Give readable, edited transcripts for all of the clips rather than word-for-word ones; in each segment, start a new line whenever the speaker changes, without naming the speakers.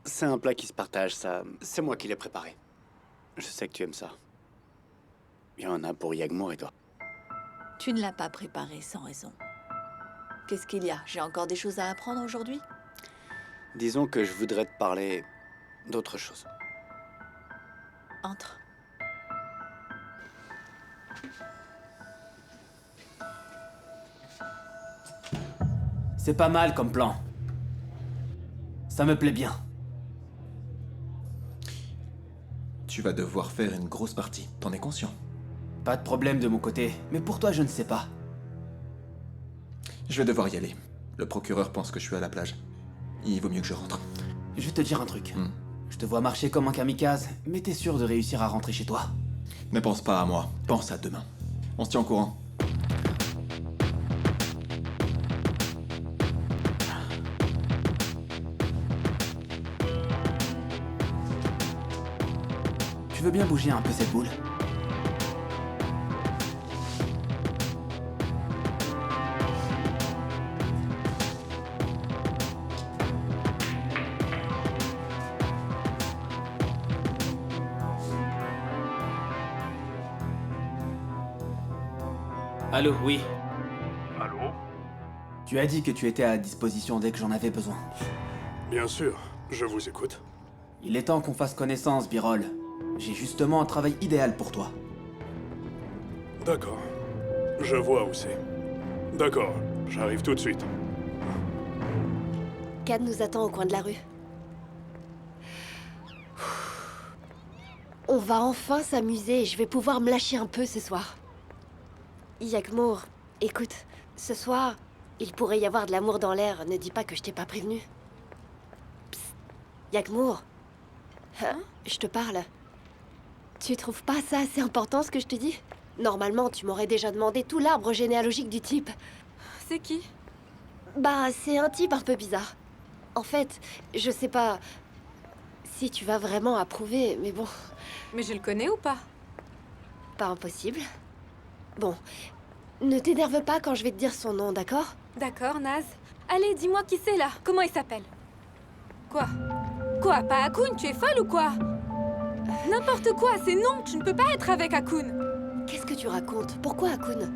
C'est un plat qui se partage, ça. C'est moi qui l'ai préparé. Je sais que tu aimes ça. Il y en a pour Yagmour et toi.
Tu ne l'as pas préparé sans raison. Qu'est-ce qu'il y a? J'ai encore des choses à apprendre aujourd'hui?
Disons que je voudrais te parler d'autre chose.
Entre.
C'est pas mal comme plan. Ça me plaît bien.
Tu vas devoir faire une grosse partie, t'en es conscient?
Pas de problème de mon côté, mais pour toi je ne sais pas.
Je vais devoir y aller. Le procureur pense que je suis à la plage. Il vaut mieux que je rentre.
Je vais te dire un truc. Je te vois marcher comme un kamikaze, mais t'es sûr de réussir à rentrer chez toi?
Ne pense pas à moi, pense à demain. On se tient au courant.
Tu veux bien bouger un peu cette boule? Allô, oui.
Allô?
Tu as dit que tu étais à disposition dès que j'en avais besoin.
Bien sûr, je vous écoute.
Il est temps qu'on fasse connaissance, Birol. J'ai justement un travail idéal pour toi.
D'accord. Je vois où c'est. D'accord, j'arrive tout de suite.
Cad nous attend au coin de la rue. On va enfin s'amuser et je vais pouvoir me lâcher un peu ce soir. Yagmour, écoute, ce soir, il pourrait y avoir de l'amour dans l'air. Ne dis pas que je t'ai pas prévenu. Psst, Yagmour. Hein? Je te parle. Tu trouves pas ça assez important ce que je te dis? Normalement, tu m'aurais déjà demandé tout l'arbre généalogique du type.
C'est qui?
Bah, c'est un type un peu bizarre. En fait, je sais pas si tu vas vraiment approuver, mais bon,
Mais je le connais ou pas?
pas impossible. Bon, ne t'énerve pas quand je vais te dire son nom, d'accord?
D'accord, Naz. Allez, dis-moi qui c'est là. Comment il s'appelle? Quoi? Quoi? Pas Akun? Tu es folle ou quoi? N'importe quoi, c'est non, tu ne peux pas être avec Akun.
Qu'est-ce que tu racontes? Pourquoi Akun?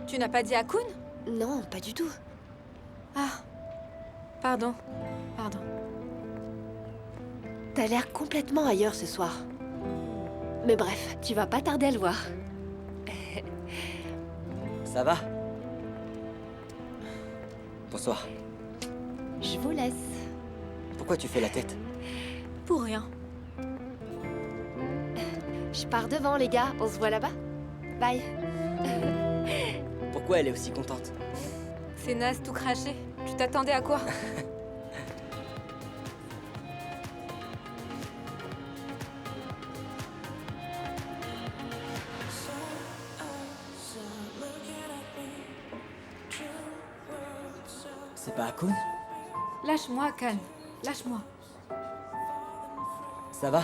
Tu n'as pas dit Akun?
Non, pas du tout.
Ah. Pardon. Pardon.
T'as l'air complètement ailleurs ce soir. Mais bref, tu vas pas tarder à le voir.
Ça va? Bonsoir.
Je vous laisse.
Pourquoi tu fais la tête?
Pour rien.
Je pars devant, les gars. On se voit là-bas. Bye.
Pourquoi elle est aussi contente?
C'est Naz tout craché. Tu t'attendais à quoi?
C'est pas Akun?
Lâche-moi, Khan. Lâche-moi.
Ça va?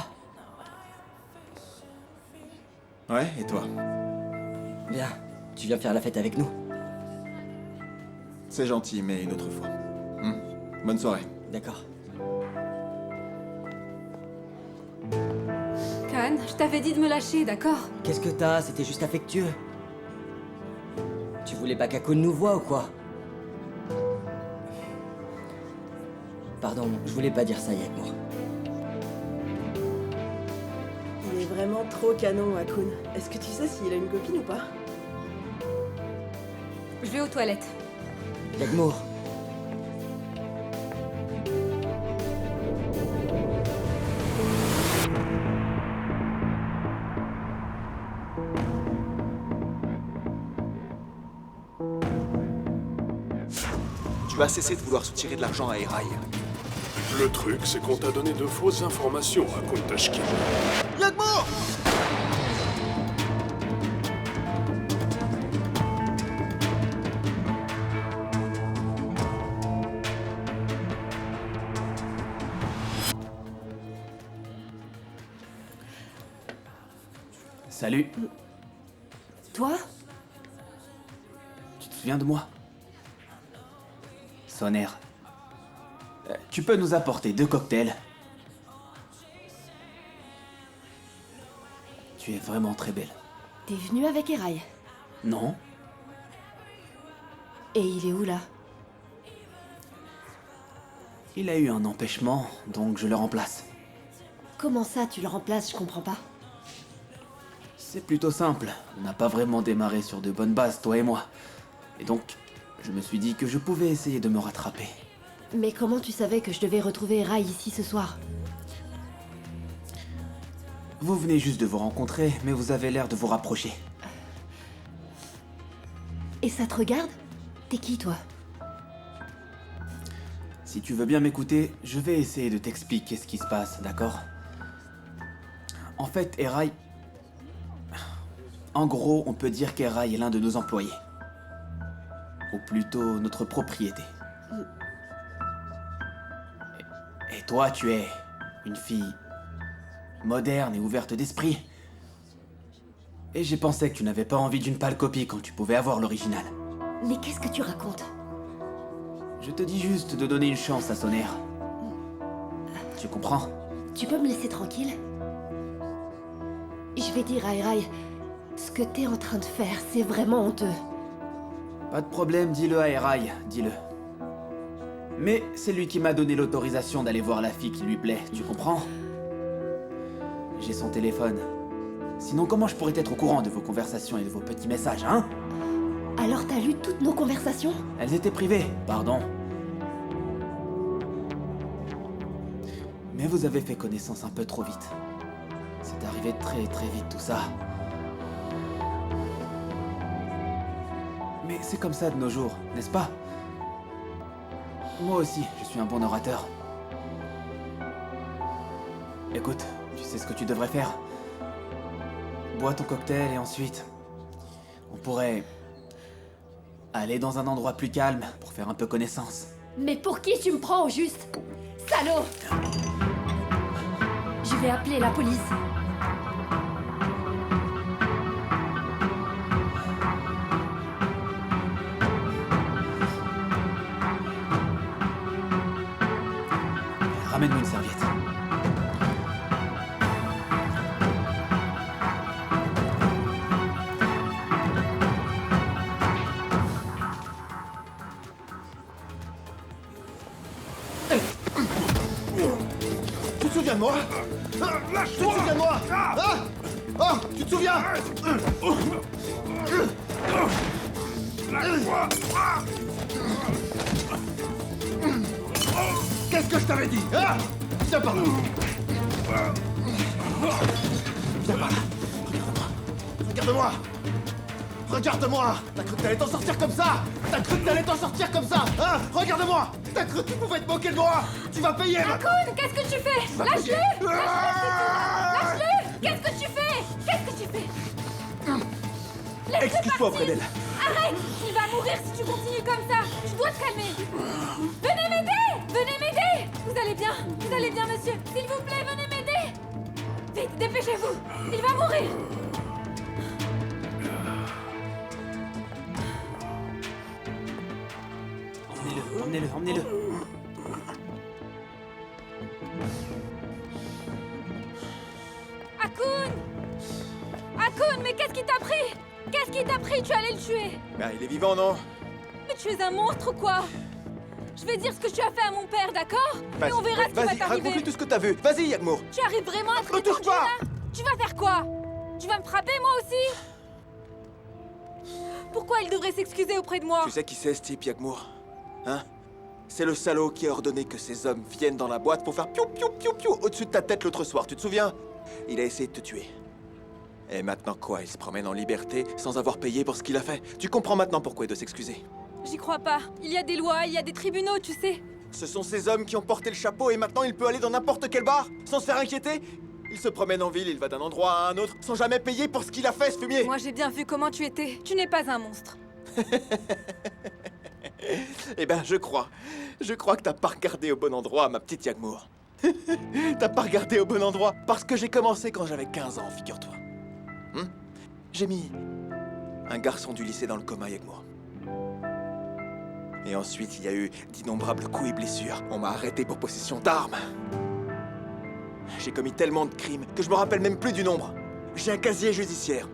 Ouais, et toi?
Bien. Tu viens faire la fête avec nous?
C'est gentil, mais une autre fois. Bonne soirée.
D'accord.
Khan, je t'avais dit de me lâcher, d'accord?
Qu'est-ce que t'as? C'était juste affectueux. Tu voulais pas qu'Akun nous voie ou quoi? Pardon, je voulais pas dire ça, Yagmour.
Il est vraiment trop canon, Akun. Est-ce que tu sais s'il a une copine ou pas?
Je vais aux toilettes.
Yagmour.
Tu vas cesser de vouloir soutirer de l'argent à Eraï.
Le truc, c'est qu'on t'a donné de fausses informations à Kuntashkin.
Yagmour!
Salut.
Toi?
Tu te souviens de moi? Sonner. Tu peux nous apporter 2 cocktails Tu es vraiment très belle.
T'es venu avec Eraï.
Non?
Et il est où là?
Il a eu un empêchement, donc je le remplace.
Comment ça, tu le remplaces? Je comprends pas.
C'est plutôt simple. On n'a pas vraiment démarré sur de bonnes bases, toi et moi. Et donc, je me suis dit que je pouvais essayer de me rattraper.
Mais comment tu savais que je devais retrouver Eraï ici ce soir?
Vous venez juste de vous rencontrer, mais vous avez l'air de vous rapprocher.
Et ça te regarde? T'es qui, toi?
Si tu veux bien m'écouter, je vais essayer de t'expliquer ce qui se passe, d'accord? En fait, Eraï... En gros, on peut dire qu'Eraï est l'un de nos employés. Ou plutôt, notre propriété. Et toi, tu es une fille moderne et ouverte d'esprit. Et j'ai pensé que tu n'avais pas envie d'une pâle copie quand tu pouvais avoir l'original.
Mais qu'est-ce que tu racontes?
Je te dis juste de donner une chance à son air. Tu comprends?
Tu peux me laisser tranquille? Je vais dire à Eraï, ce que t'es en train de faire, c'est vraiment honteux.
Pas de problème, dis-le à Eraï, dis-le. Mais c'est lui qui m'a donné l'autorisation d'aller voir la fille qui lui plaît, tu comprends? J'ai son téléphone. Sinon, comment je pourrais être au courant de vos conversations et de vos petits messages, hein?
Alors t'as lu toutes nos conversations?
Elles étaient privées, pardon. Mais vous avez fait connaissance un peu trop vite. C'est arrivé très très vite tout ça. Mais c'est comme ça de nos jours, n'est-ce pas? Moi aussi, je suis un bon orateur. Écoute, tu sais ce que tu devrais faire? Bois ton cocktail et ensuite... on pourrait... aller dans un endroit plus calme pour faire un peu connaissance.
Mais pour qui tu me prends au juste? Salaud! Je vais appeler la police.
Ramène-moi une serviette.
Tu te souviens de moi? Tu te souviens de moi? Hein? Oh, tu te souviens? Qu'est-ce que je t'avais dit? Hein? Viens par là. Viens par là. Regarde-moi. Regarde-moi. T'as cru que t'allais t'en sortir comme ça? T'as cru que t'allais t'en sortir comme ça? Hein? Regarde-moi. T'as cru que tu pouvais te moquer de moi? Tu vas payer maintenant.
Akun, qu'est-ce que tu fais? Lâche-le! Lâche-le! Qu'est-ce que tu fais? Qu'est-ce que tu fais? Laisse-le
Excuse-toi
partir.
auprès d'elle.
Arrête! Il va mourir si tu continues comme ça! Tu dois te calmer! Venez m'aider! Venez m'aider! Vous allez bien? Vous allez bien, monsieur? S'il vous plaît, venez m'aider! Vite, dépêchez-vous! Il va mourir!
Emmenez-le, emmenez-le, emmenez-le.
Akun! Akun, mais qu'est-ce qui t'a pris? Qu'est-ce qui t'a pris? Tu allais le tuer!
Bah, il est vivant, non?
Mais tu es un monstre ou quoi? Je vais dire ce que tu as fait à mon père, d'accord? Et on verra ce qui va
Vas-y,
t'arriver.
raconte-lui tout ce que t'as vu. Vas-y, Yagmour.
Tu arrives vraiment à être
Me touche
étendu,
pas!
là? Tu vas faire quoi? Tu vas me frapper, moi aussi? Pourquoi il devrait s'excuser auprès de moi?
Tu sais qui c'est, ce type, Yagmour? Hein? C'est le salaud qui a ordonné que ces hommes viennent dans la boîte pour faire piou piou piou piou au-dessus de ta tête l'autre soir, tu te souviens? Il a essayé de te tuer. Et maintenant quoi? Il se promène en liberté sans avoir payé pour ce qu'il a fait. Tu comprends maintenant pourquoi il doit s'excuser.
J'y crois pas. Il y a des lois, il y a des tribunaux, tu sais.
Ce sont ces hommes qui ont porté le chapeau et maintenant il peut aller dans n'importe quel bar sans se faire inquiéter? Il se promène en ville, il va d'un endroit à un autre sans jamais payer pour ce qu'il a fait, ce fumier.
Moi, j'ai bien vu comment tu étais. Tu n'es pas un monstre.
Eh ben, je crois que t'as pas regardé au bon endroit, ma petite Yagmour. T'as pas regardé au bon endroit parce que j'ai commencé quand j'avais 15 ans, figure-toi. J'ai mis un garçon du lycée dans le coma, Yagmour. Et ensuite, il y a eu d'innombrables coups et blessures. On m'a arrêté pour possession d'armes. J'ai commis tellement de crimes que je me rappelle même plus du nombre. J'ai un casier judiciaire.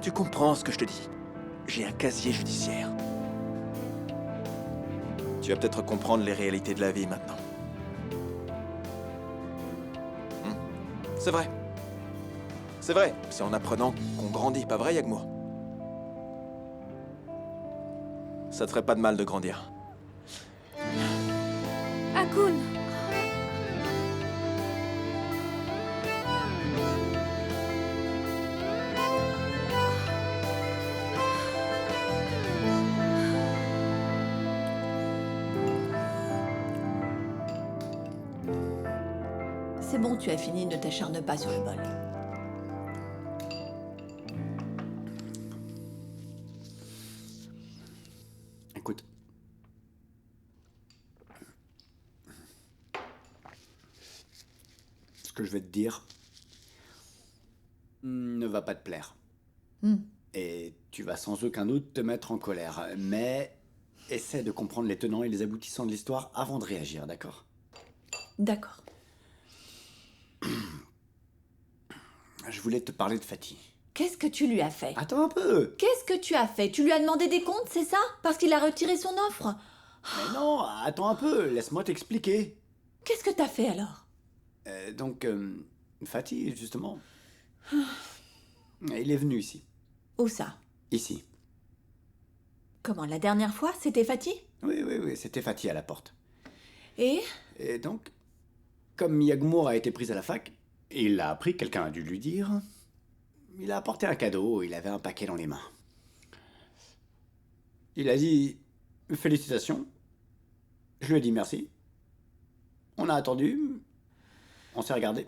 Tu comprends ce que je te dis? J'ai un casier judiciaire. Tu vas peut-être comprendre les réalités de la vie maintenant. C'est vrai. C'est vrai. C'est en apprenant qu'on grandit, pas vrai, Yagmour? Ça te ferait pas de mal de grandir.
Akun.
C'est bon, tu as fini, ne t'acharne pas sur le bol.
Écoute. Ce que je vais te dire ne va pas te plaire. Et tu vas sans aucun doute te mettre en colère. Mais essaie de comprendre les tenants et les aboutissants de l'histoire avant de réagir, d'accord?
D'accord.
Je voulais te parler de Fatih.
Qu'est-ce que tu lui as fait?
Attends un peu.
Qu'est-ce que tu as fait? Tu lui as demandé des comptes, c'est ça? Parce qu'il a retiré son offre.
Mais non, attends un peu, laisse-moi t'expliquer.
Qu'est-ce que t'as fait alors?
Fatih, justement. Il est venu ici.
Où ça?
Ici.
Comment, la dernière fois, c'était Fatih?
Oui, c'était Fatih à la porte.
Et
Donc, comme Yagmour a été prise à la fac, il l'a appris, quelqu'un a dû lui dire. Il a apporté un cadeau, il avait un paquet dans les mains. Il a dit « Félicitations ». Je lui ai dit merci. On a attendu. On s'est regardé.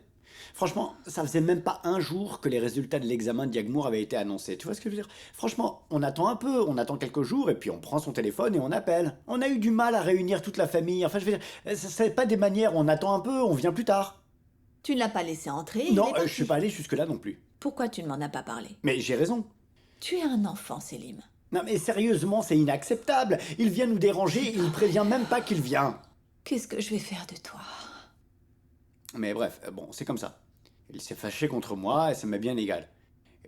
Franchement, ça faisait même pas un jour que les résultats de l'examen de Yagmour avaient été annoncés. Tu vois ce que je veux dire? Franchement, on attend un peu, on attend quelques jours, et puis on prend son téléphone et on appelle. On a eu du mal à réunir toute la famille. Enfin, je veux dire, c'est pas des manières, on attend un peu, on vient plus tard.
tu ne l'as pas laissé entrer? il
Non,
est parti.
je suis pas allé jusque-là non plus.
Pourquoi tu ne m'en as pas parlé?
Mais j'ai raison.
Tu es un enfant, Selim.
Non mais sérieusement, c'est inacceptable. Il vient nous déranger et il prévient même pas qu'il vient.
Qu'est-ce que je vais faire de toi?
Mais bref, bon, c'est comme ça. Il s'est fâché contre moi et ça m'est bien égal.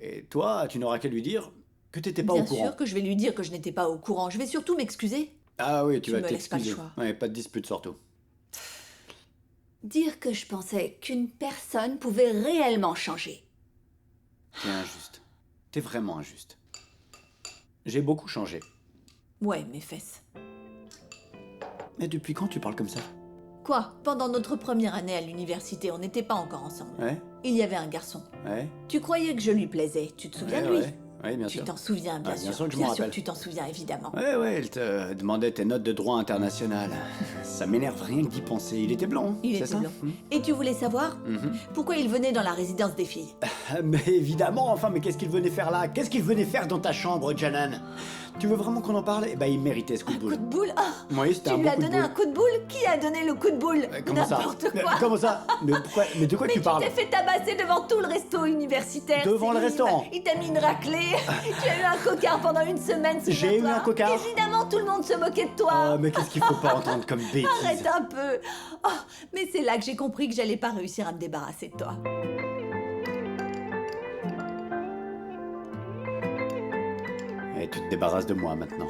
Et toi, tu n'auras qu'à lui dire que t'étais pas
Bien
au courant.
sûr que je vais lui dire que je n'étais pas au courant. Je vais surtout m'excuser.
Ah oui, tu
Tu
vas
me laisses pas le
t'excuser.
choix.
Ouais, pas de dispute surtout.
Dire que je pensais qu'une personne pouvait réellement changer.
T'es injuste. T'es vraiment injuste. J'ai beaucoup changé.
Ouais, mes fesses.
Mais depuis quand tu parles comme ça?
Quoi? Pendant notre première année à l'université, on n'était pas encore ensemble.
Ouais,
Il y avait un garçon.
ouais.
Tu croyais que je lui plaisais. Tu te souviens de lui?
Ouais, bien
Tu
sûr.
t'en souviens, bien
Ah,
sûr.
bien sûr que je m'en
Bien sûr
rappelle.
que tu t'en souviens, évidemment.
Ouais, elle te demandait tes notes de droit international. Ça m'énerve rien que d'y penser. Il était blanc,
Il
c'est
était
ça?
blanc. Et tu voulais savoir pourquoi il venait dans la résidence des filles?
Mais évidemment, enfin, mais qu'est-ce qu'il venait faire là? Qu'est-ce qu'il venait faire dans ta chambre, Janan? Tu veux vraiment qu'on en parle? Eh ben, il méritait ce coup de
Coup
boule.
de boule? Ah,
Oui, c'était
tu
un
lui
bon
as
coup de
donné
boule.
un coup de boule? Qui a donné le coup de boule?
Comment ça?
N'importe
Mais
quoi.
comment ça? Mais pourquoi? Mais de quoi
Mais
tu parles?
t'es fait tabasser devant tout le resto universitaire.
Devant le
Selim.
restaurant?
Il t'a mis une raclée. Tu as eu un cocard pendant une semaine.
J'ai eu
souviens-toi.
un cocard?
Évidemment, tout le monde se moquait de toi.
Oh, mais qu'est-ce qu'il faut pas entendre comme bêtise?
Arrête un peu. Oh, mais c'est là que j'ai compris que j'allais pas réussir à me débarrasser de toi.
Et tu te débarrasses de moi maintenant.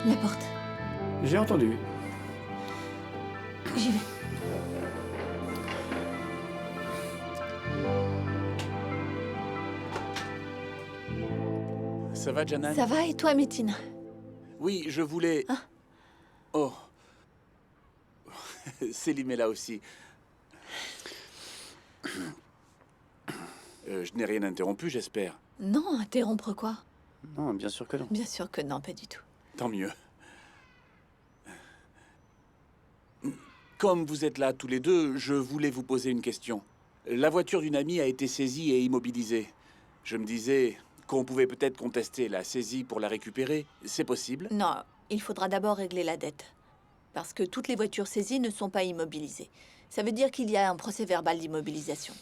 La porte.
J'ai entendu.
J'y vais.
Ça va, Janan?
Ça va et toi, Métine?
Oui, je voulais...
Hein?
Oh. Selim est là aussi. Je n'ai rien interrompu, j'espère.
Non, interrompre quoi?
Non, bien sûr que non.
Bien sûr que non, pas du tout.
Tant mieux. Comme vous êtes là tous les deux, je voulais vous poser une question. La voiture d'une amie a été saisie et immobilisée. Je me disais qu'on pouvait peut-être contester la saisie pour la récupérer. C'est possible?
Non, il faudra d'abord régler la dette. Parce que toutes les voitures saisies ne sont pas immobilisées. Ça veut dire qu'il y a un procès-verbal d'immobilisation.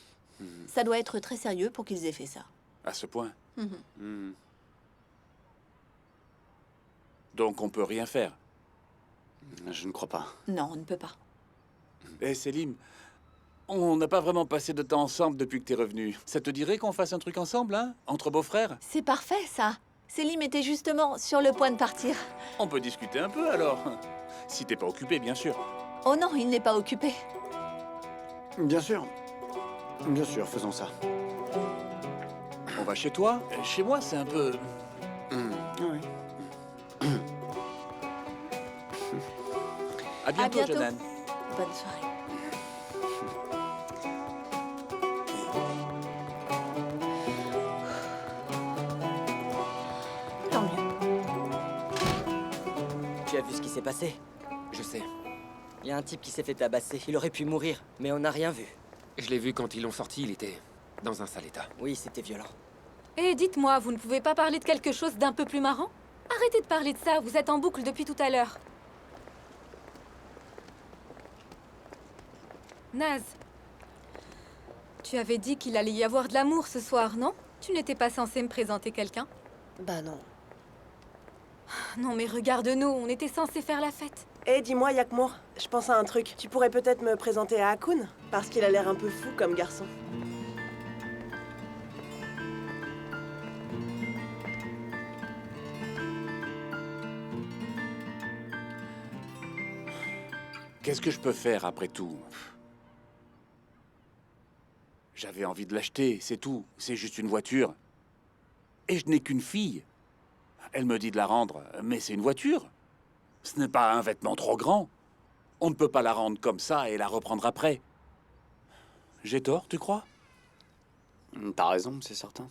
Ça doit être très sérieux pour qu'ils aient fait ça.
À ce point?
Mhm.
Donc on peut rien faire?
Je ne crois pas.
Non, on ne peut pas.
Eh Selim, on n'a pas vraiment passé de temps ensemble depuis que t'es revenu. Ça te dirait qu'on fasse un truc ensemble, hein? Entre beaux-frères?
C'est parfait, ça. Selim était justement sur le point de partir.
On peut discuter un peu, alors. Si t'es pas occupé, bien sûr.
Oh non, il n'est pas occupé.
Bien sûr. Bien sûr, faisons ça.
On va chez toi? Chez moi, c'est un peu...
Oui.
À bientôt,
bientôt.
Janan.
Bonne soirée. Tant mieux.
Tu as vu ce qui s'est passé?
Je sais.
Il y a un type qui s'est fait tabasser. Il aurait pu mourir, mais on n'a rien vu.
Je l'ai vu quand ils l'ont sorti, il était dans un sale état.
Oui, c'était violent.
Et dites-moi, vous ne pouvez pas parler de quelque chose d'un peu plus marrant? Arrêtez de parler de ça, vous êtes en boucle depuis tout à l'heure. Naz, tu avais dit qu'il allait y avoir de l'amour ce soir, non? Tu n'étais pas censé me présenter quelqu'un?
Bah non.
Non mais regarde-nous, on était censé faire la fête.
Eh, dis-moi, Yakmour, je pense à un truc. Tu pourrais peut-être me présenter à Akun? Parce qu'il a l'air un peu fou comme garçon.
Qu'est-ce que je peux faire après tout? J'avais envie de l'acheter, c'est tout. C'est juste une voiture. Et je n'ai qu'une fille. Elle me dit de la rendre, mais c'est une voiture. Ce n'est pas un vêtement trop grand. On ne peut pas la rendre comme ça et la reprendre après. J'ai tort, tu crois?
T'as raison, c'est certain.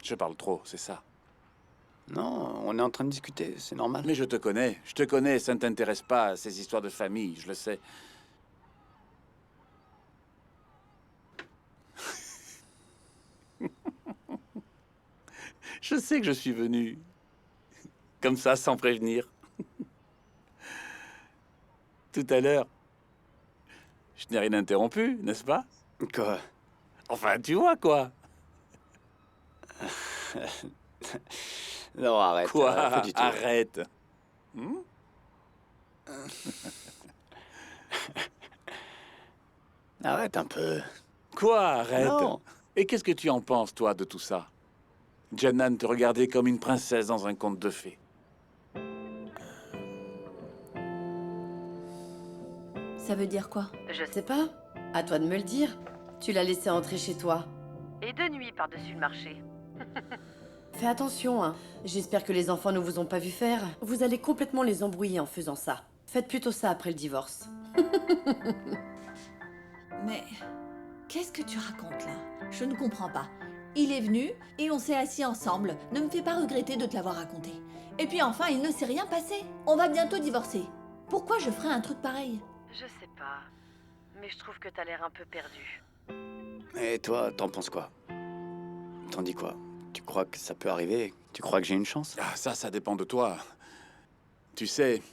Je parle trop, c'est ça.
Non, on est en train de discuter, c'est normal.
Mais je te connais, ça ne t'intéresse pas, ces histoires de famille, je le sais. Je sais que je suis venu. Comme ça, sans prévenir. Tout à l'heure. Je n'ai rien interrompu, n'est-ce pas?
Quoi?
Enfin, tu vois, quoi.
Non, arrête.
Quoi?
Pas du tout.
Arrête.
Arrête un peu.
Quoi, arrête?
Non.
Et qu'est-ce que tu en penses, toi, de tout ça? Janan te regardait comme une princesse dans un conte de fées.
Ça veut dire quoi?
Je sais pas. À toi de me le dire. Tu l'as laissé entrer chez toi. Et de nuit par-dessus le marché. Fais attention, hein. J'espère que les enfants ne vous ont pas vu faire. Vous allez complètement les embrouiller en faisant ça. Faites plutôt ça après le divorce.
Mais qu'est-ce que tu racontes là? Je ne comprends pas. Il est venu et on s'est assis ensemble. Ne me fais pas regretter de te l'avoir raconté. Et puis enfin, il ne s'est rien passé. On va bientôt divorcer. Pourquoi je ferais un truc pareil?
Je sais pas. Mais je trouve que t'as l'air un peu perdu.
Et toi, t'en penses quoi? T'en dis quoi? Tu crois que ça peut arriver? Tu crois que j'ai une chance?
Ah, ça dépend de toi. Tu sais...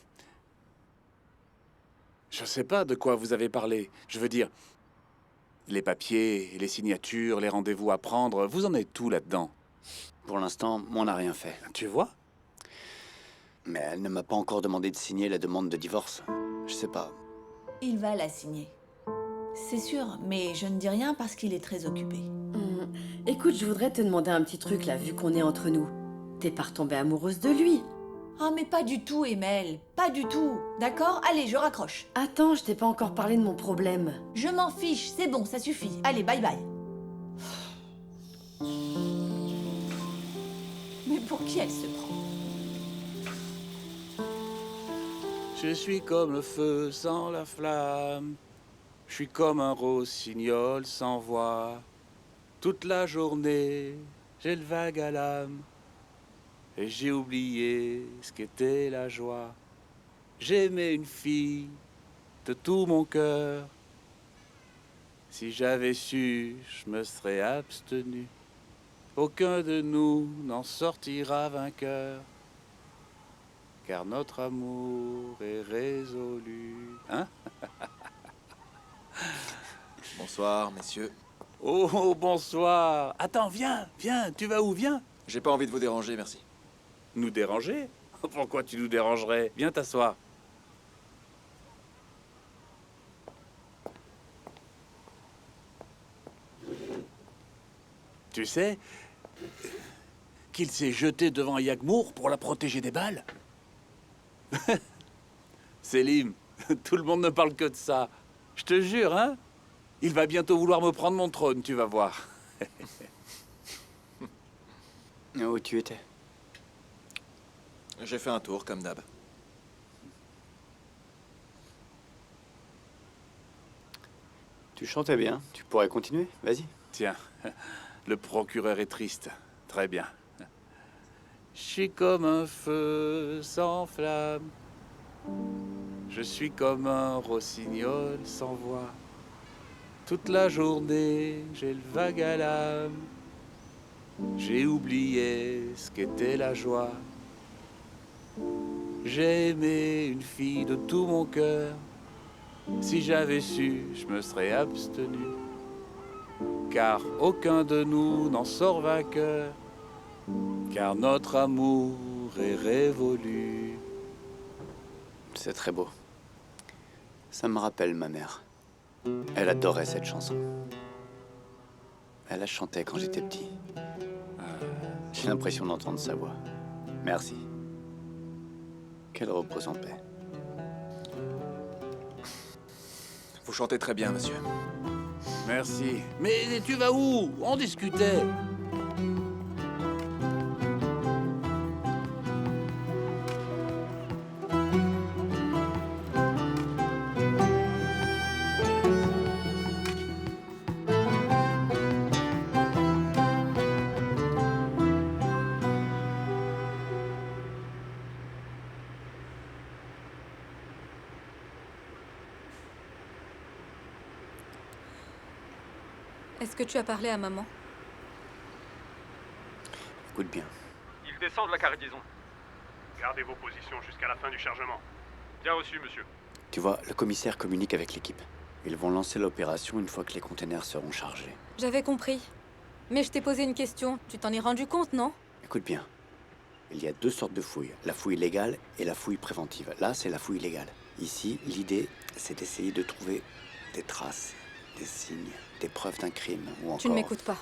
Je sais pas de quoi vous avez parlé. Je veux dire... Les papiers, les signatures, les rendez-vous à prendre, vous en êtes où là-dedans?
Pour l'instant, on n'a rien fait.
Tu vois?
Mais elle ne m'a pas encore demandé de signer la demande de divorce. Je sais pas.
Il va la signer. C'est sûr, mais je ne dis rien parce qu'il est très occupé.
Écoute, je voudrais te demander un petit truc là, vu qu'on est entre nous. T'es pas retombée amoureuse de lui?
Ah mais pas du tout, Emel. Pas du tout. D'accord? Allez, je raccroche.
Attends, je t'ai pas encore parlé de mon problème.
Je m'en fiche, c'est bon, ça suffit. Allez, bye bye. Mais pour qui elle se prend?
Je suis comme le feu sans la flamme. Je suis comme un rossignol sans voix. Toute la journée, j'ai le vague à l'âme. et j'ai oublié ce qu'était la joie. J'aimais une fille de tout mon cœur. Si j'avais su, je me serais abstenu. Aucun de nous n'en sortira vainqueur, car notre amour est résolu. Hein?
Bonsoir, messieurs.
Oh, bonsoir. Attends, viens, tu vas où, viens?
J'ai pas envie de vous déranger, merci.
Nous déranger? Pourquoi tu nous dérangerais? Viens t'asseoir. Tu sais qu'il s'est jeté devant Yagmour pour la protéger des balles? Selim, tout le monde ne parle que de ça. Je te jure, hein? Il va bientôt vouloir me prendre mon trône, tu vas voir.
Où tu étais?
J'ai fait un tour, comme d'hab.
Tu chantais bien. Tu pourrais continuer. Vas-y.
Tiens, le procureur est triste. Très bien. Je suis comme un feu sans flamme. Je suis comme un rossignol sans voix. Toute la journée, j'ai le vague à l'âme. J'ai oublié ce qu'était la joie. J'ai aimé une fille de tout mon cœur. Si j'avais su, je me serais abstenu. Car aucun de nous n'en sort vainqueur. Car notre amour est révolu.
C'est très beau. Ça me rappelle ma mère. Elle adorait cette chanson. Elle la chantait quand j'étais petit. J'ai l'impression d'entendre sa voix. Merci. Qu'elle repose en paix.
Vous chantez très bien, monsieur.
Merci. Mais tu vas où? On discutait.
Est-ce que tu as parlé à maman?
Écoute bien.
Ils descendent la cargaison. Gardez vos positions jusqu'à la fin du chargement. Bien reçu, monsieur.
Tu vois, le commissaire communique avec l'équipe. Ils vont lancer l'opération une fois que les containers seront chargés.
J'avais compris. Mais je t'ai posé une question. Tu t'en es rendu compte, non?
Écoute bien. Il y a deux sortes de fouilles. La fouille légale et la fouille préventive. Là, c'est la fouille légale. Ici, l'idée, c'est d'essayer de trouver des traces, des signes, des preuves d'un crime ou encore...
Tu ne m'écoutes pas.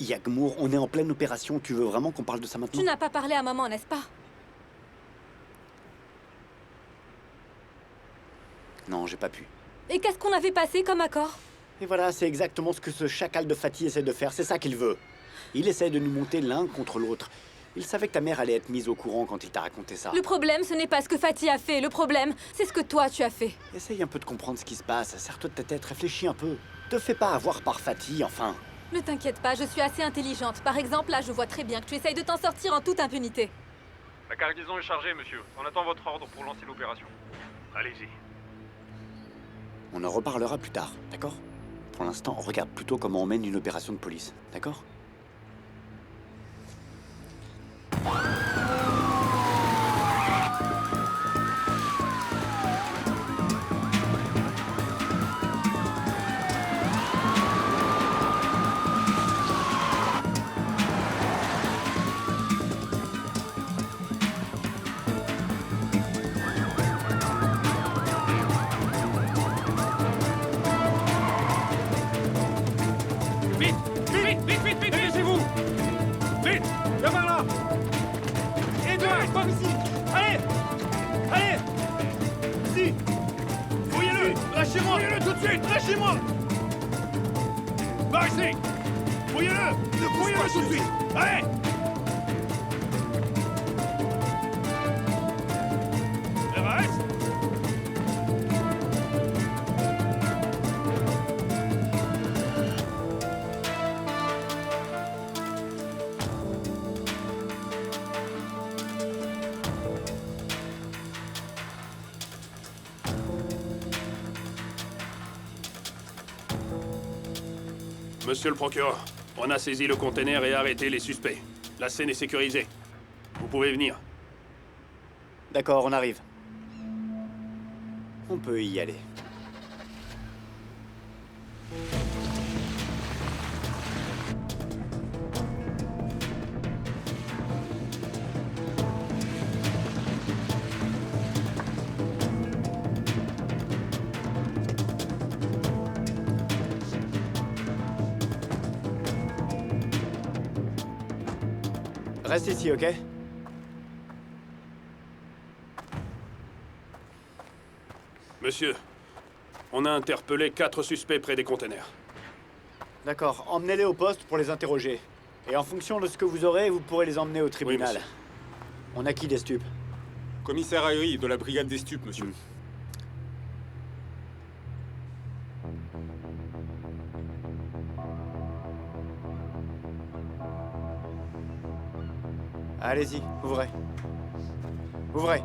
Yagmour, on est en pleine opération. Tu veux vraiment qu'on parle de ça maintenant?
Tu n'as pas parlé à maman, n'est-ce pas?
Non, j'ai pas pu.
Et qu'est-ce qu'on avait passé comme accord?
Et voilà, c'est exactement ce que ce chacal de Fatih essaie de faire. C'est ça qu'il veut. Il essaie de nous monter l'un contre l'autre. Il savait que ta mère allait être mise au courant quand il t'a raconté ça.
Le problème, ce n'est pas ce que Fatih a fait. Le problème, c'est ce que toi, tu as fait.
Essaye un peu de comprendre ce qui se passe. Serre-toi de ta tête, réfléchis un peu. Te fais pas avoir par Fatih, enfin.
Ne t'inquiète pas, je suis assez intelligente. Par exemple, là, je vois très bien que tu essayes de t'en sortir en toute impunité.
La cargaison est chargée, monsieur. On attend votre ordre pour lancer l'opération. Allez-y.
On en reparlera plus tard, d'accord? Pour l'instant, on regarde plutôt comment on mène une opération de police, d'accord?
Vite! Vite! Vite! Vite! Vite! Dépêchez-vous! Vite! Viens par là! Et deux! Pas ici! Allez! Allez! Ici! Fouillez-le! Lâchez-moi! Fouillez-le tout de suite! Lâchez-moi! Par ici! Fouillez-le! Fouillez-le tout de suite! Allez! RAS!
Monsieur le procureur, on a saisi le conteneur et arrêté les suspects. La scène est sécurisée. Vous pouvez venir.
D'accord, on arrive. On peut y aller. Reste ici, ok?
Monsieur, on a interpellé 4 suspects près des conteneurs.
D'accord, emmenez-les au poste pour les interroger. Et en fonction de ce que vous aurez, vous pourrez les emmener au tribunal.
monsieur.
On a qui des stupes?
Commissaire Ayri, de la brigade des stupes, monsieur.
Allez-y, ouvrez. Ouvrez.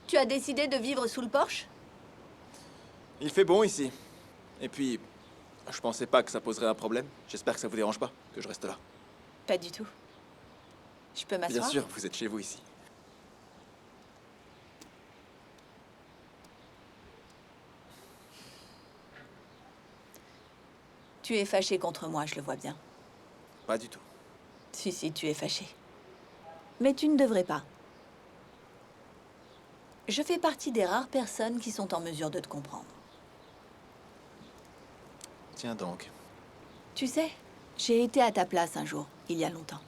Tu as décidé de vivre sous le porche?
Il fait bon ici. Et puis, je pensais pas que ça poserait un problème. J'espère que ça vous dérange pas, que je reste là.
Pas du tout. Je peux m'asseoir?
Bien sûr, vous êtes chez vous ici.
Tu es fâché contre moi, je le vois bien.
Pas du tout.
Si, tu es fâché. Mais tu ne devrais pas. Je fais partie des rares personnes qui sont en mesure de te comprendre.
Tiens donc.
Tu sais, j'ai été à ta place un jour, il y a longtemps.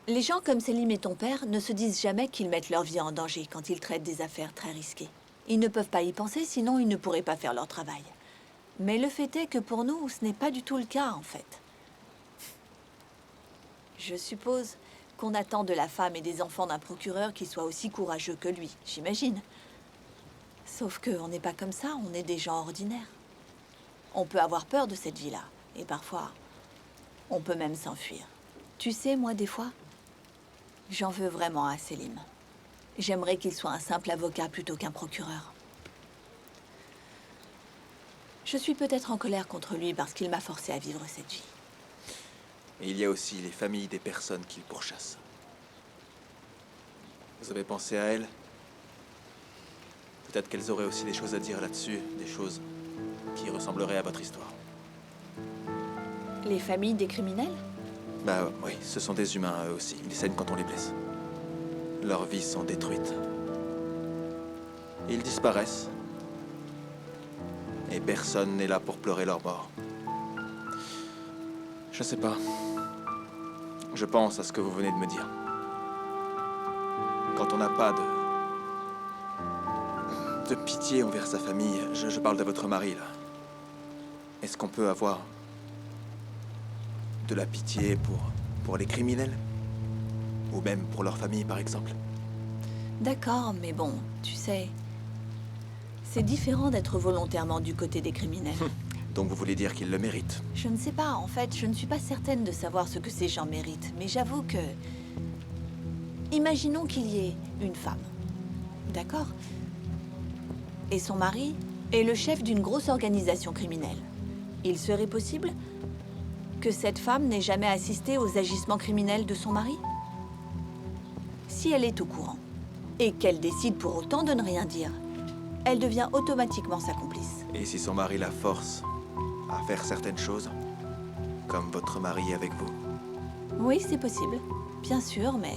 Les gens comme Selim et ton père ne se disent jamais qu'ils mettent leur vie en danger quand ils traitent des affaires très risquées. Ils ne peuvent pas y penser, sinon ils ne pourraient pas faire leur travail. Mais le fait est que pour nous, ce n'est pas du tout le cas, en fait. Je suppose qu'on attend de la femme et des enfants d'un procureur qui soit aussi courageux que lui, j'imagine. Sauf qu'on n'est pas comme ça, on est des gens ordinaires. On peut avoir peur de cette vie-là, et parfois, on peut même s'enfuir. Tu sais, moi, des fois, j'en veux vraiment à Selim. J'aimerais qu'il soit un simple avocat plutôt qu'un procureur. Je suis peut-être en colère contre lui parce qu'il m'a forcé à vivre cette vie.
Et il y a aussi les familles des personnes qu'il pourchasse. Vous avez pensé à elles? Peut-être qu'elles auraient aussi des choses à dire là-dessus, des choses qui ressembleraient à votre histoire.
Les familles des criminels?
Bah oui, ce sont des humains, eux aussi. Ils saignent quand on les blesse. Leurs vies sont détruites. Ils disparaissent. Et personne n'est là pour pleurer leur mort. Je sais pas. Je pense à ce que vous venez de me dire. Quand on n'a pas de pitié envers sa famille, je parle de votre mari, là. Est-ce qu'on peut avoir de la pitié pour les criminels? Ou même pour leur famille, par exemple?
D'accord, mais bon, tu sais... C'est différent d'être volontairement du côté des criminels.
Donc vous voulez dire qu'ils le méritent?
Je ne sais pas, en fait, je ne suis pas certaine de savoir ce que ces gens méritent. Mais j'avoue que... Imaginons qu'il y ait une femme. D'accord? Et son mari est le chef d'une grosse organisation criminelle. Il serait possible que cette femme n'ait jamais assisté aux agissements criminels de son mari? Si elle est au courant, et qu'elle décide pour autant de ne rien dire, elle devient automatiquement sa complice.
Et si son mari la force à faire certaines choses, comme votre mari avec vous?
Oui, c'est possible. Bien sûr, mais...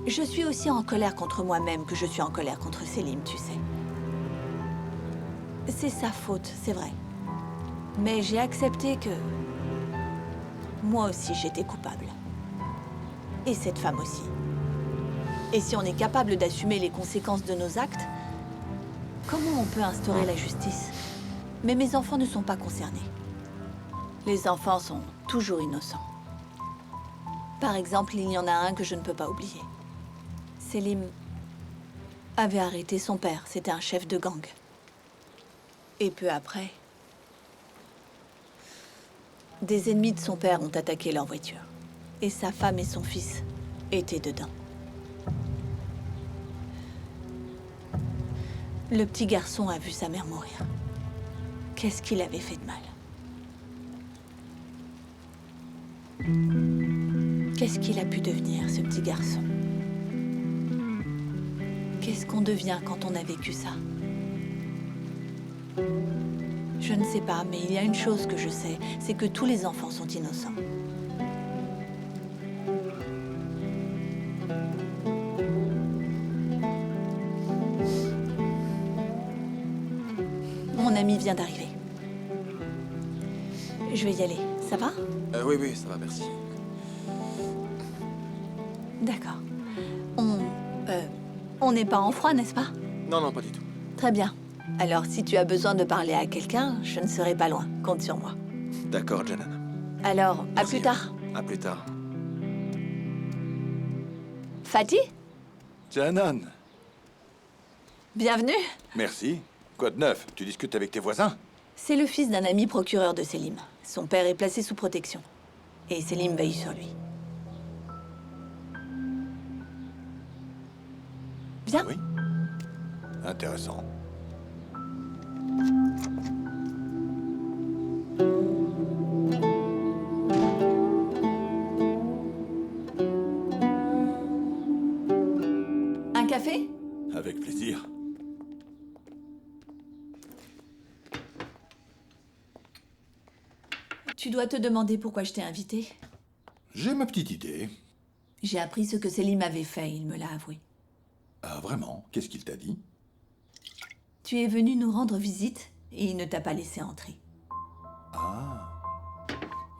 Je suis aussi en colère contre moi-même que je suis en colère contre Selim, tu sais. C'est sa faute, c'est vrai. Mais j'ai accepté que... moi aussi, j'étais coupable. Et cette femme aussi. Et si on est capable d'assumer les conséquences de nos actes, comment on peut instaurer la justice? Mais mes enfants ne sont pas concernés. Les enfants sont toujours innocents. Par exemple, il y en a un que je ne peux pas oublier. Selim avait arrêté son père, c'était un chef de gang. Et peu après, des ennemis de son père ont attaqué leur voiture. Et sa femme et son fils étaient dedans. Le petit garçon a vu sa mère mourir. Qu'est-ce qu'il avait fait de mal? Qu'est-ce qu'il a pu devenir, ce petit garçon? Qu'est-ce qu'on devient quand on a vécu ça? Je ne sais pas, mais il y a une chose que je sais, c'est que tous les enfants sont innocents. Mon ami vient d'arriver. Je vais y aller. Ça va?
Oui, ça va, merci.
D'accord. On n'est pas en froid, n'est-ce pas?
Non, pas du tout.
Très bien. Alors, si tu as besoin de parler à quelqu'un, je ne serai pas loin. Compte sur moi.
D'accord, Janan.
Alors, à plus tard.
À plus tard.
Fatih?
Janan.
Bienvenue.
Merci. Quoi de neuf? Tu discutes avec tes voisins?
C'est le fils d'un ami procureur de Selim. Son père est placé sous protection. Et Selim veille sur lui. Viens.
Oui. Intéressant.
Un café?
Avec plaisir.
Tu dois te demander pourquoi je t'ai invité.
J'ai ma petite idée.
J'ai appris ce que Selim avait fait, il me l'a avoué.
Ah, vraiment? Qu'est-ce qu'il t'a dit?
Tu es venu nous rendre visite et il ne t'a pas laissé entrer.
Ah.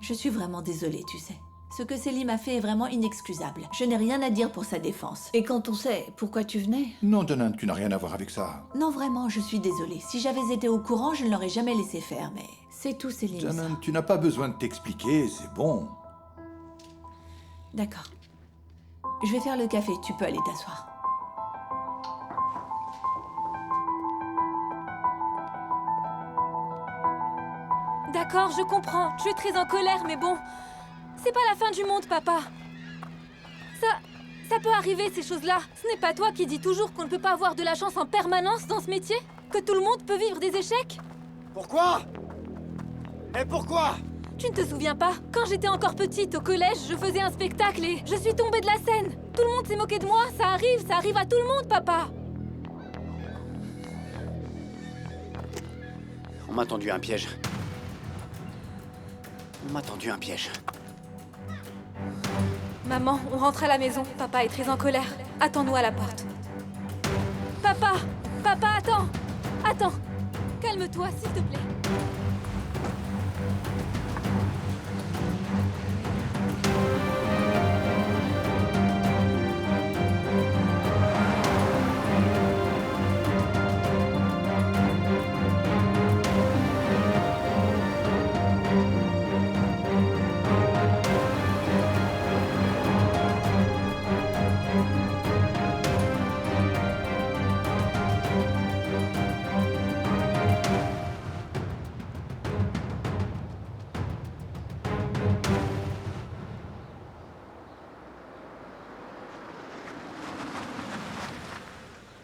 Je suis vraiment désolée, tu sais. Ce que Selim a fait est vraiment inexcusable. Je n'ai rien à dire pour sa défense. Et quand on sait pourquoi tu venais...
Non, Janan, tu n'as rien à voir avec ça.
Non, vraiment, je suis désolée. Si j'avais été au courant, je ne l'aurais jamais laissé faire, mais... C'est tout, Selim.
Janan, tu n'as pas besoin de t'expliquer, c'est bon.
D'accord. Je vais faire le café, tu peux aller t'asseoir.
D'accord, je comprends. Tu es très en colère, mais bon... C'est pas la fin du monde, papa. Ça peut arriver, ces choses-là. Ce n'est pas toi qui dis toujours qu'on ne peut pas avoir de la chance en permanence dans ce métier? Que tout le monde peut vivre des échecs?
Pourquoi? Et pourquoi?
Tu ne te souviens pas? Quand j'étais encore petite, au collège, je faisais un spectacle et je suis tombée de la scène. Tout le monde s'est moqué de moi. Ça arrive à tout le monde, papa.
On m'a tendu un piège. On m'a tendu un piège.
Maman, on rentre à la maison. Papa est très en colère. Attends-nous à la porte. Papa! Papa, attends! Attends! Calme-toi, s'il te plaît.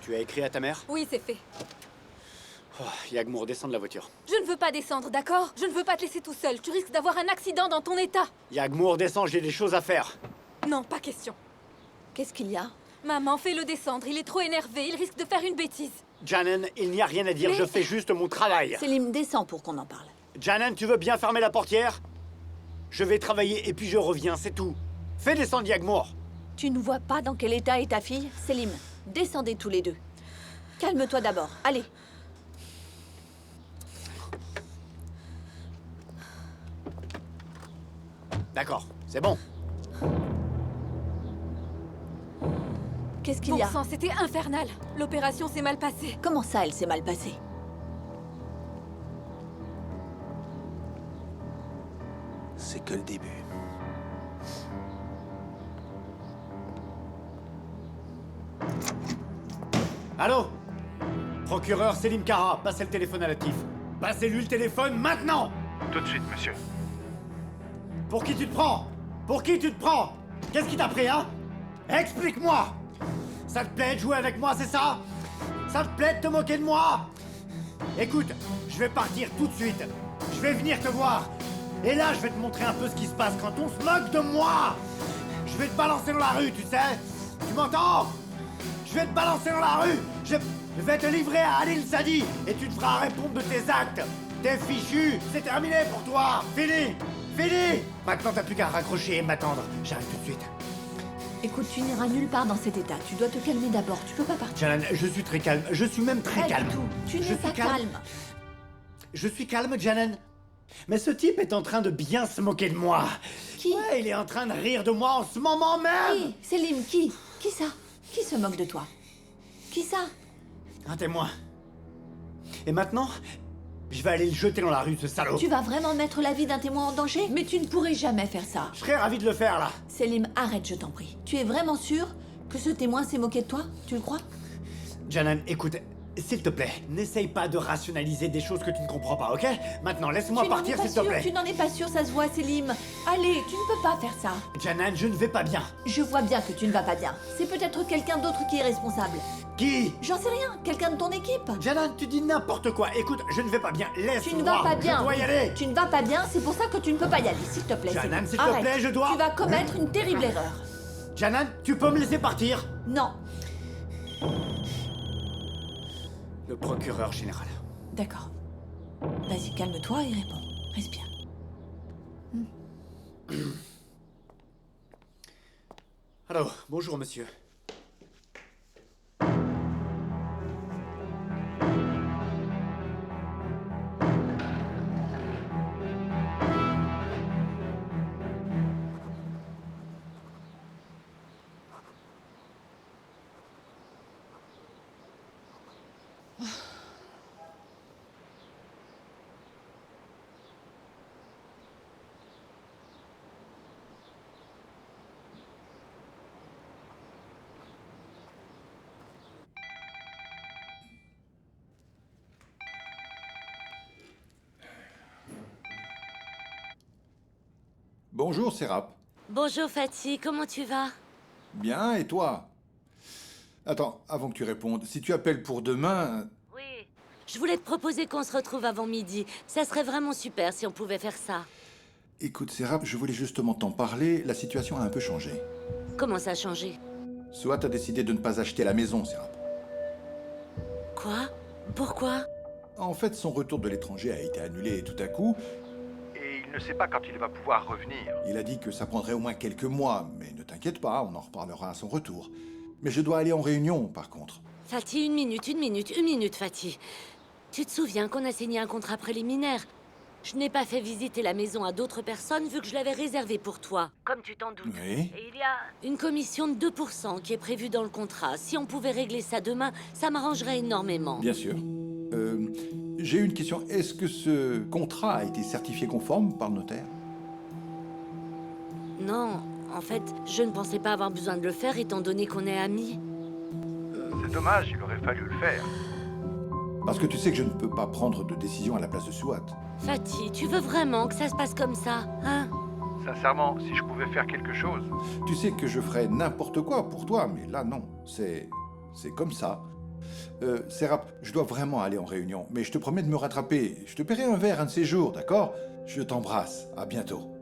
Tu as écrit à ta mère?
Oui, c'est fait.
Oh, Yagmour, descends de la voiture.
Je ne veux pas descendre, d'accord? Je ne veux pas te laisser tout seul. Tu risques d'avoir un accident dans ton état.
Yagmour, descends, j'ai des choses à faire.
Non, pas question.
Qu'est-ce qu'il y a?
Maman, fais-le descendre. Il est trop énervé. Il risque de faire une bêtise.
Janen, il n'y a rien à dire,
Mais-
je fais juste mon travail.
Selim, descends pour qu'on en parle.
Janen, tu veux bien fermer la portière? Je vais travailler et puis je reviens, c'est tout. Fais descendre Yagmour.
Tu ne vois pas dans quel état est ta fille? Selim, descendez tous les deux. Calme-toi d'abord, allez.
D'accord, c'est bon.
Qu'est-ce qu'il
Bon
y a?
sang, c'était infernal. L'opération s'est mal passée.
Comment ça, elle s'est mal passée?
C'est que le début.
Allô? Procureur Selim Kara, passez le téléphone à Latif. Passez-lui le téléphone maintenant!
Tout de suite, monsieur.
Pour qui tu te prends? Pour qui tu te prends? Qu'est-ce qui t'a pris, hein? Explique-moi! Ça te plaît de jouer avec moi, c'est ça? Ça te plaît de te moquer de moi? Écoute, je vais partir tout de suite. Je vais venir te voir. Et là, je vais te montrer un peu ce qui se passe quand on se moque de moi! Je vais te balancer dans la rue, tu sais? Tu m'entends? Je vais te balancer dans la rue! Je vais te livrer à Alil Sadi et tu devras répondre de tes actes! T'es fichu! C'est terminé pour toi! Fini! Fini! Maintenant, t'as plus qu'à raccrocher et m'attendre. J'arrive tout de suite.
Écoute, tu n'iras nulle part dans cet état. Tu dois te calmer d'abord. Tu peux pas partir.
Jalan, je suis très calme. Je suis même très
Pas du
calme.
tout. Tu
Je
n'es
suis
pas calme.
Je suis calme, Janan. Mais ce type est en train de bien se moquer de moi.
Qui?
Ouais, il est en train de rire de moi en ce moment même.
Qui? Selim, qui? Qui ça? Qui se moque de toi? Qui ça?
Un témoin. Et maintenant, je vais aller le jeter dans la rue, ce salaud.
Tu vas vraiment mettre la vie d'un témoin en danger? Mais tu ne pourrais jamais faire ça.
Je serais ravi de le faire, là.
Selim, arrête, je t'en prie. Tu es vraiment sûr que ce témoin s'est moqué de toi? Tu le crois?
Janan, écoute, s'il te plaît, n'essaye pas de rationaliser des choses que tu ne comprends pas, ok? Maintenant, laisse-moi
Tu n'en es
partir,
pas
s'il te
sûr,
plaît.
Tu n'en es pas sûr, ça se voit, Selim. Allez, tu ne peux pas faire ça.
Janan, je ne vais pas bien.
Je vois bien que tu ne vas pas bien. C'est peut-être quelqu'un d'autre qui est responsable.
Qui?
J'en sais rien, quelqu'un de ton équipe.
Janan, tu dis n'importe quoi. Écoute, je ne vais pas bien. Laisse-moi.
Tu ne vas pas bien.
Je dois y aller.
Tu ne vas pas bien, c'est pour ça que tu ne peux pas y aller, s'il te plaît.
Janan,
Selim.
s'il te
Arrête.
plaît, je dois-
Tu vas commettre une terrible erreur.
Janan, tu peux me laisser partir?
Non.
Le procureur général.
D'accord. Vas-y, calme-toi et réponds. Respire.
Allô, bonjour, monsieur.
Bonjour, Serap.
Bonjour Fatih, comment tu vas?
Bien, et toi? Attends, avant que tu répondes, si tu appelles pour demain...
Oui. Je voulais te proposer qu'on se retrouve avant midi. Ça serait vraiment super si on pouvait faire ça.
Écoute, Serap, je voulais justement t'en parler, la situation a un peu changé.
Comment ça a changé?
Soit a décidé de ne pas acheter la maison, Serap.
Quoi? Pourquoi?
En fait, son retour de l'étranger a été annulé tout à coup.
Et il ne sait pas quand il va pouvoir revenir.
Il a dit que ça prendrait au moins quelques mois, mais ne t'inquiète pas, on en reparlera à son retour. Mais je dois aller en réunion, par contre.
Fatih, une minute, Fatih. Tu te souviens qu'on a signé un contrat préliminaire? Je n'ai pas fait visiter la maison à d'autres personnes vu que je l'avais réservée pour toi. Comme tu t'en doutes.
Oui.
Et il y a une commission de 2% qui est prévue dans le contrat. Si on pouvait régler ça demain, ça m'arrangerait énormément.
Bien sûr. J'ai une question. Est-ce que ce contrat a été certifié conforme par le notaire?
Non, en fait, je ne pensais pas avoir besoin de le faire étant donné qu'on est amis.
C'est dommage, il aurait fallu le faire.
Parce que tu sais que je ne peux pas prendre de décision à la place de Suat.
Fatih, tu veux vraiment que ça se passe comme ça, hein?
Sincèrement, si je pouvais faire quelque chose...
Tu sais que je ferais n'importe quoi pour toi, mais là, non. C'est comme ça. Serap, je dois vraiment aller en réunion, mais je te promets de me rattraper. Je te paierai un verre un de ces jours, d'accord? Je t'embrasse. À bientôt.